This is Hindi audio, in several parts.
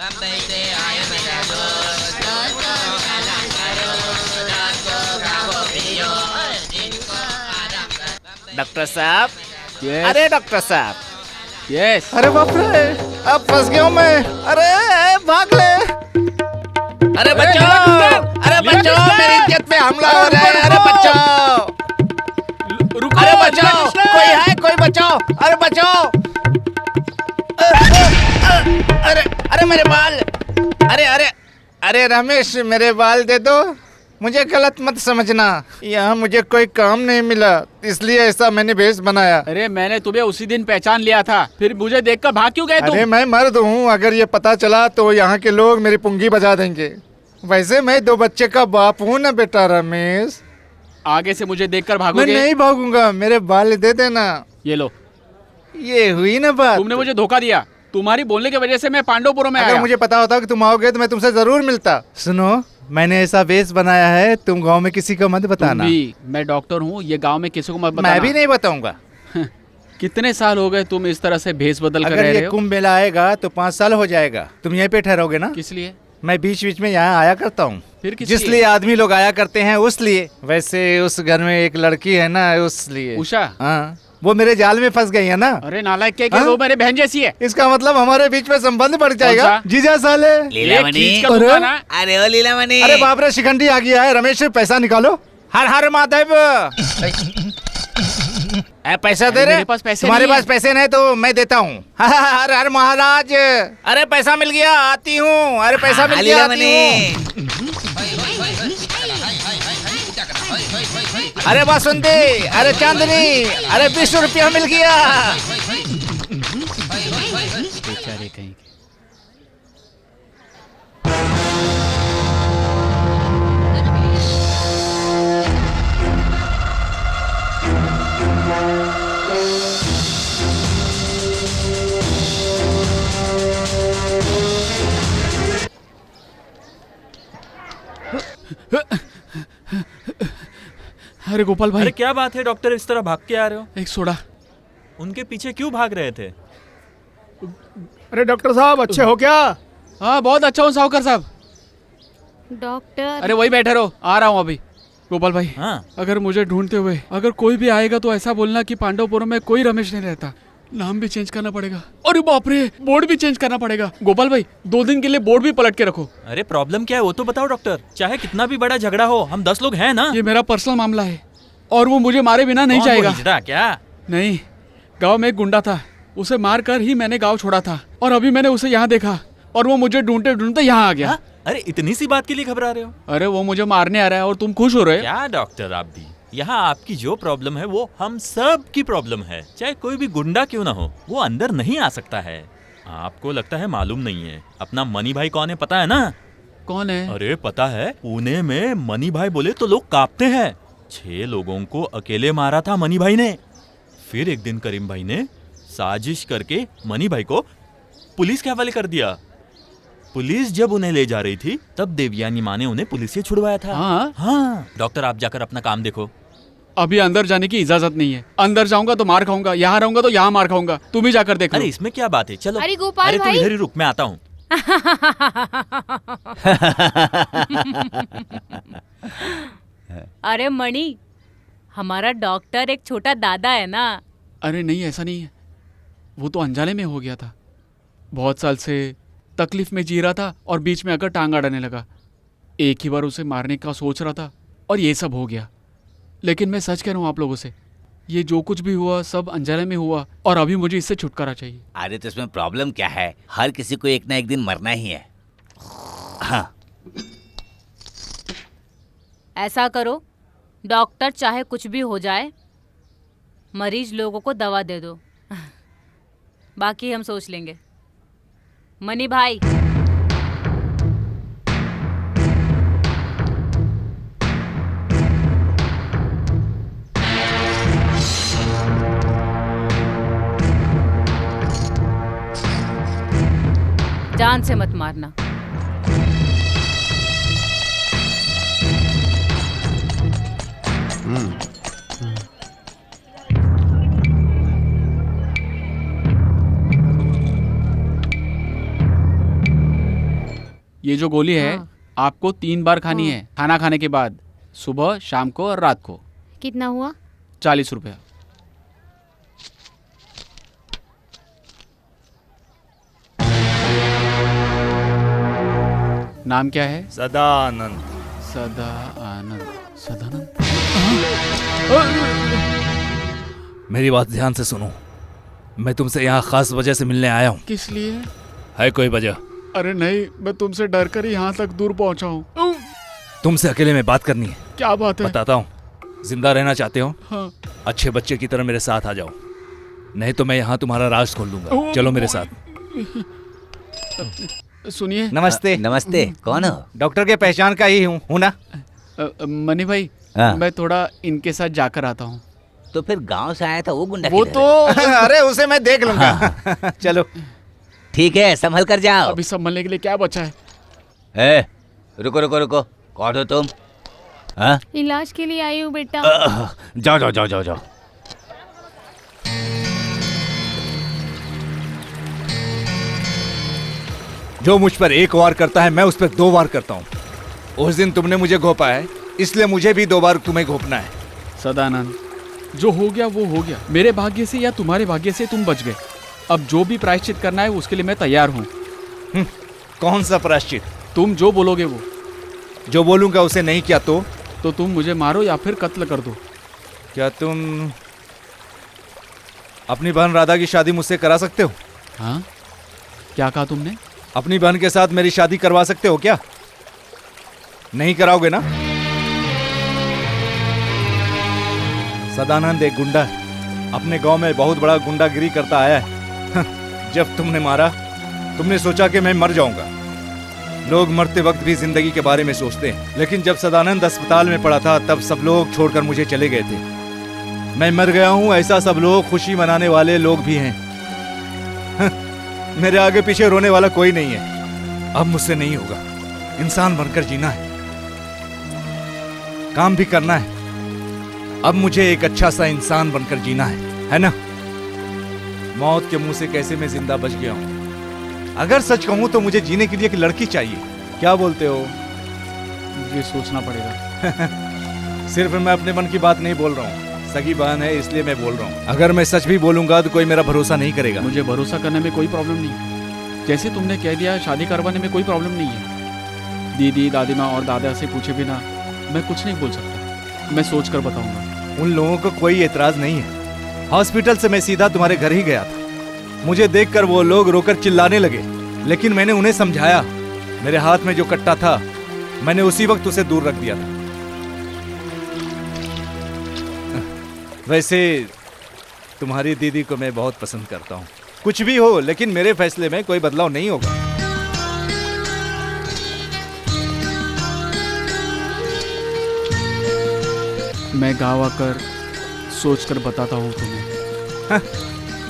बम्बई से आए मेरा दोस्त, दोस्त को सलाम करो, दोस्त को खाओ पियो, जिनको आराम कर। डॉक्टर साहब, यस अरे डॉक्टर साहब, यस। अरे बाप रे, अब फंस गया हूँ मैं। अरे भाग ले, अरे बचाओ, अरे बचाओ, मेरी इज्जत पे हमला हो रहा है, अरे बचाओ, रुको, अरे बचाओ, कोई है, कोई बचाओ, अरे बचाओ। अरे अरे मेरे बाल, अरे अरे अरे रमेश, मेरे बाल दे दो, मुझे गलत मत समझना, यहाँ मुझे कोई काम नहीं मिला, इसलिए ऐसा मैंने भेष बनाया। अरे मैंने तुम्हें उसी दिन पहचान लिया था, फिर मुझे देखकर भाग क्यों गए तुम? अरे मैं मर्द हूँ, अगर ये पता चला तो यहाँ के लोग मेरी पुंगी बजा देंगे। वैसे मैं 2 बच्चे का बाप हूँ ना बेटा रमेश। आगे से मुझे देखकर मैं भागोगे? नहीं भागूंगा, मेरे बाल दे देना। ये लो, ये हुई ना बात। तुमने मुझे धोखा दिया। तुम्हारी बोलने की वजह से मैं पांडवपुरम में अगर आया। मुझे पता होता कि तुम आओगे तो मैं तुमसे जरूर मिलता। सुनो, मैंने ऐसा वेश बनाया है, तुम गांव में किसी को मत बताना। मैं डॉक्टर हूँ, ये गांव में किसी को मत बताना। मैं भी नहीं बताऊंगा। कितने साल हो गए तुम इस तरह से भेष बदल कर अगर रह ये रहे हो? कुंभ मेला आएगा तो 5 साल हो जाएगा। तुम यहीं पे ठहरोगे ना? किस लिए? मैं बीच बीच में यहाँ आया करता हूँ। फिर किस जिस लिए आदमी लोग आया करते हैं उस लिए। वैसे उस घर में एक लड़की है ना, उस लिए। उषा? हाँ, वो मेरे जाल में फंस गई है ना। अरे नालायक क्या, हाँ? वो मेरे बहन जैसी है। इसका मतलब हमारे बीच में संबंध बढ़ जाएगा। कौन सा? जीजा साले। लीलामणि, खींच कर दूंगा ना। अरे ओ लीलामणि, अरे बाप रे, शिखंडी आ गया है। रमेश, पैसा निकालो। हर हर महादेव। पैसा दे रहे? मेरे पास पैसे तुम्हारे नहीं पास है। पैसे नहीं तो मैं देता हूँ। हर हर महाराज। अरे पैसा मिल गया, आती हूँ। अरे पैसा मिल गया, आती हूँ। अरे बासुंदी, अरे चांदनी, अरे 20 रुपया मिल गया। बेचारे कहीं के। अरे गोपाल भाई, अरे क्या बात है डॉक्टर, इस तरह भाग के आ रहे हो? एक सोडा। उनके पीछे क्यों भाग रहे थे? अरे डॉक्टर साहब, अच्छे हो क्या? हाँ बहुत अच्छा हूँ साहूकार साहब। डॉक्टर, अरे वही बैठे रहो, आ रहा हूँ अभी। गोपाल भाई, हाँ। अगर मुझे ढूंढते हुए अगर कोई भी आएगा तो ऐसा बोलना कि पांडवपुरम में कोई रमेश नहीं रहता। नाम भी चेंज करना पड़ेगा। अरे बाप रे, बोर्ड भी चेंज करना पड़ेगा। गोपाल भाई, 2 दिन के लिए बोर्ड भी पलट के रखो। अरे प्रॉब्लम क्या है वो तो बताओ डॉक्टर। चाहे कितना भी बड़ा झगड़ा हो, हम 10 लोग हैं ना। ये मेरा पर्सनल मामला है और वो मुझे मारे बिना नहीं कौन वो जाएगा। हिजड़ा क्या? नहीं, गांव में एक गुंडा था, उसे मार कर ही मैंने गांव छोड़ा था और अभी मैंने उसे यहाँ देखा और वो मुझे ढूंढते ढूंढते यहाँ आ गया। हाँ? अरे इतनी सी बात के लिए घबरा रहे हो? अरे वो मुझे मारने आ रहा है और तुम खुश हो रहे हो? क्या डॉक्टर, आप भी यहाँ आपकी जो प्रॉब्लम है वो हम सब की प्रॉब्लम है। चाहे कोई भी गुंडा क्यों ना हो, वो अंदर नहीं आ सकता है। आपको लगता है मालूम नहीं है, अपना मनी भाई कौन है पता है ना? कौन है? अरे पता है, पुणे में मनी भाई बोले तो लोग कांपते हैं। 6 लोगों को अकेले मारा था मनी भाई ने। फिर एक दिन करीम भाई ने साजिश करके मनी भाई को पुलिस के हवाले कर दिया। पुलिस जब उन्हें ले जा रही थी तब देवयानी माँ ने उन्हें पुलिस से छुड़वाया था। हाँ डॉक्टर, आप जाकर अपना काम देखो। अभी अंदर जाने की इजाजत नहीं है। अंदर जाऊंगा तो मार खाऊंगा, यहाँ रहूंगा तो यहाँ मार खाऊंगा। तुम ही जाकर देख लो। अरे इसमें क्या बात है, चलो। अरे गोपाल अरे तू भाई। इधर ही रुक, मैं आता हूँ। अरे मणि, हमारा डॉक्टर एक छोटा दादा है ना। अरे नहीं, ऐसा नहीं है। वो तो अनजाने में हो गया था। बहुत साल से तकलीफ में जी रहा था और बीच में आकर टांग अड़ाने लगा। एक ही बार उसे मारने का सोच रहा था और ये सब हो गया। लेकिन मैं सच कह रहा हूँ आप लोगों से, ये जो कुछ भी हुआ सब अनजाने में हुआ और अभी मुझे इससे छुटकारा चाहिए। अरे तो इसमें प्रॉब्लम क्या है, हर किसी को एक ना एक दिन मरना ही है। हाँ। ऐसा करो, डॉक्टर चाहे कुछ भी हो जाए, मरीज लोगों को दवा दे दो। बाकी हम सोच लेंगे। मनी भाई, जान से मत मारना। ये जो गोली है हाँ। आपको 3 बार खानी है, खाना खाने के बाद, सुबह, शाम को और रात को। कितना हुआ? 40 रुपया। नाम क्या है? सदानंद। सदा आनंद। सदानंद। मेरी बात ध्यान से सुनो, मैं तुमसे यहाँ खास वजह से मिलने आया हूँ। किस लिए? है कोई वजह? अरे नहीं, मैं तुमसे डर कर ही यहाँ तक दूर पहुँचा हूँ। तुमसे अकेले में बात करनी है। क्या बात है? बताता हूँ। जिंदा रहना चाहते हो? हाँ। अच्छे बच्चे की तरह मेरे साथ आ जाओ, नहीं तो मैं यहाँ तुम्हारा राज खोल दूंगा। चलो मेरे साथ। सुनिए। नमस्ते। नमस्ते, कौन हो? डॉक्टर के पहचान का ही हूँ ना? मनी भाई, हाँ। मैं थोड़ा इनके साथ जाकर आता हूँ। तो फिर गांव से आया था वो गुंडा वो किधर तो है? अरे उसे मैं देख लूंगा। चलो। ठीक है, संभल कर जाओ। अभी संभलने के लिए क्या बचा है? ए, रुको रुको रुको, कौन हो तुम? हाँ? इलाज के लिए आई हूँ बेटा। जाओ जाओ जाओ जाओ जाओ। जो मुझ पर एक वार करता है मैं उस पर 2 वार करता हूँ। उस दिन तुमने मुझे घोपा है, इसलिए मुझे भी 2 बार तुम्हें घोपना है। सदानंद, जो हो गया वो हो गया। मेरे भाग्य से या तुम्हारे भाग्य से तुम बच गए। अब जो भी प्रायश्चित करना है उसके लिए मैं तैयार हूँ। कौन सा प्रायश्चित? तुम जो बोलोगे वो। जो बोलूंगा उसे नहीं किया तो तुम मुझे मारो या फिर कत्ल कर दो। क्या तुम अपनी बहन राधा की शादी मुझसे करा सकते हो? हाँ? क्या कहा तुमने? अपनी बहन के साथ मेरी शादी करवा सकते हो क्या? नहीं कराओगे ना? सदानंद एक गुंडा है, अपने गांव में बहुत बड़ा गुंडागिरी करता आया है। जब तुमने मारा, तुमने सोचा कि मैं मर जाऊंगा। लोग मरते वक्त भी जिंदगी के बारे में सोचते हैं, लेकिन जब सदानंद अस्पताल में पड़ा था तब सब लोग छोड़कर मुझे चले गए थे। मैं मर गया हूं ऐसा सब लोग खुशी मनाने वाले लोग भी हैं। मेरे आगे पीछे रोने वाला कोई नहीं है। अब मुझसे नहीं होगा। इंसान बनकर जीना है, काम भी करना है। अब मुझे एक अच्छा सा इंसान बनकर जीना है ना? मौत के मुंह से कैसे मैं जिंदा बच गया हूं। अगर सच कहूं तो मुझे जीने के लिए एक लड़की चाहिए। क्या बोलते हो? मुझे सोचना पड़ेगा। सिर्फ मैं अपने मन की बात नहीं बोल रहा हूँ, सगी बहन है इसलिए मैं बोल रहा हूँ। अगर मैं सच भी बोलूंगा तो कोई मेरा भरोसा नहीं करेगा। मुझे भरोसा करने में कोई प्रॉब्लम नहीं है। जैसे तुमने कह दिया, शादी करवाने में कोई प्रॉब्लम नहीं है। दीदी, दादी माँ और दादा से पूछे बिना मैं कुछ नहीं बोल सकता। मैं सोच कर बताऊंगा। उन लोगों को कोई एतराज नहीं है। हॉस्पिटल से मैं सीधा तुम्हारे घर ही गया था। मुझे देखकर वो लोग रोकर चिल्लाने लगे, लेकिन मैंने उन्हें समझाया। मेरे हाथ में जो कट्टा था मैंने उसी वक्त उसे दूर रख दिया था। वैसे तुम्हारी दीदी को मैं बहुत पसंद करता हूँ। कुछ भी हो, लेकिन मेरे फैसले में कोई बदलाव नहीं होगा। मैं गाँव आकर सोच कर बताता हूँ तुम्हें।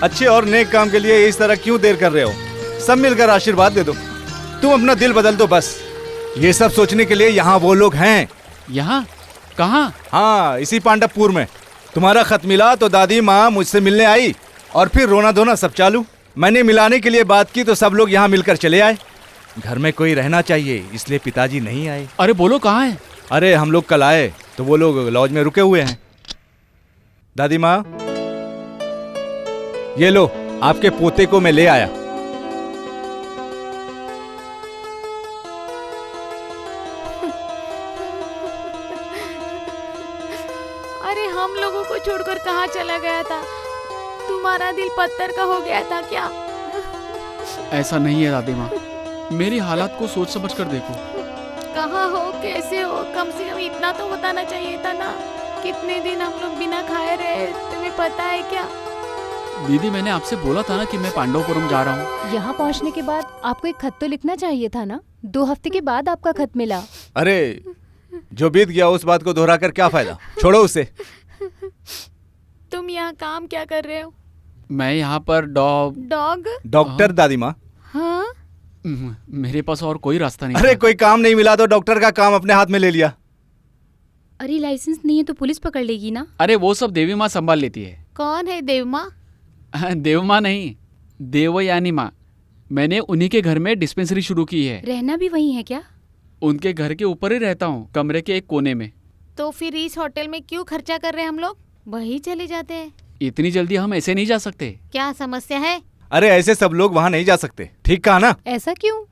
अच्छे और नेक काम के लिए इस तरह क्यों देर कर रहे हो? सब मिलकर आशीर्वाद दे दो। तुम अपना दिल बदल दो बस। ये सब सोचने के लिए यहाँ वो लोग हैं। यहाँ? कहाँ? हाँ, इसी पांडवपुर में। तुम्हारा खत मिला तो दादी माँ मुझसे मिलने आई और फिर रोना धोना सब चालू। मैंने मिलाने के लिए बात की तो सब लोग यहाँ मिलकर चले आए। घर में कोई रहना चाहिए, इसलिए पिताजी नहीं आए। अरे बोलो, कहाँ है? अरे हम लोग कल आए तो वो लोग लॉज में रुके हुए हैं। दादी माँ, ये लो, आपके पोते को मैं ले आया। अरे हम लोगों को छोड़कर कहाँ चला गया था? तुम्हारा दिल पत्थर का हो गया था क्या? ऐसा नहीं है दादी माँ, मेरी हालात को सोच समझ कर देखो। कहाँ हो, कैसे हो? कम से कम इतना तो बताना चाहिए था ना। कितने दिन हम लोग बिना खाए रहे, तुम्हें पता है क्या? दीदी, मैंने आपसे बोला था ना कि मैं पांडवपुरम जा रहा हूँ। यहाँ पहुँचने के बाद आपको एक खत तो लिखना चाहिए था ना। 2 हफ्ते के बाद आपका खत मिला। अरे जो बीत गया उस बात को दोहरा कर क्या फायदा, छोड़ो उसे। तुम यहाँ काम क्या कर रहे हो? मैं यहाँ पर डॉग? डॉक्टर दादी माँ। हाँ? मेरे पास और कोई रास्ता नहीं अरे था। कोई काम नहीं मिला तो डॉक्टर का काम अपने हाथ में ले लिया। अरे लाइसेंस नहीं है तो पुलिस पकड़ लेगी ना। अरे वो सब देवी माँ संभाल लेती है। कौन है देव माँ? देव माँ नहीं, देवयानी माँ। मैंने उन्हीं के घर में डिस्पेंसरी शुरू की है। रहना भी वही है क्या? उनके घर के ऊपर ही रहता हूँ, कमरे के एक कोने में। तो फिर इस होटल में क्यों खर्चा कर रहे हैं हम लोग? वही चले जाते हैं। इतनी जल्दी हम ऐसे नहीं जा सकते। क्या समस्या है? अरे ऐसे सब लोग वहाँ नहीं जा सकते, ठीक कहा ना? ऐसा क्यों?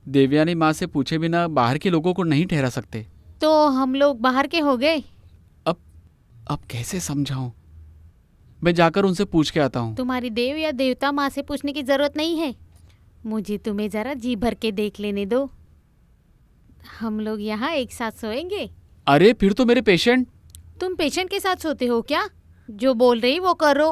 देवयानी माँ से पूछे बिना बाहर के लोगों को नहीं ठहरा सकते। तो हम लोग बाहर के हो गए। अब कैसे समझाऊं? मैं जाकर उनसे पूछ के आता हूँ। तुम्हारी देव या देवता माँ से पूछने की जरूरत नहीं है। मुझे तुम्हें जरा जी भर के देख लेने दो। हम लोग यहाँ एक साथ सोएंगे। अरे फिर तो मेरे पेशेंट। तुम पेशेंट के साथ सोते हो क्या? जो बोल रही वो करो।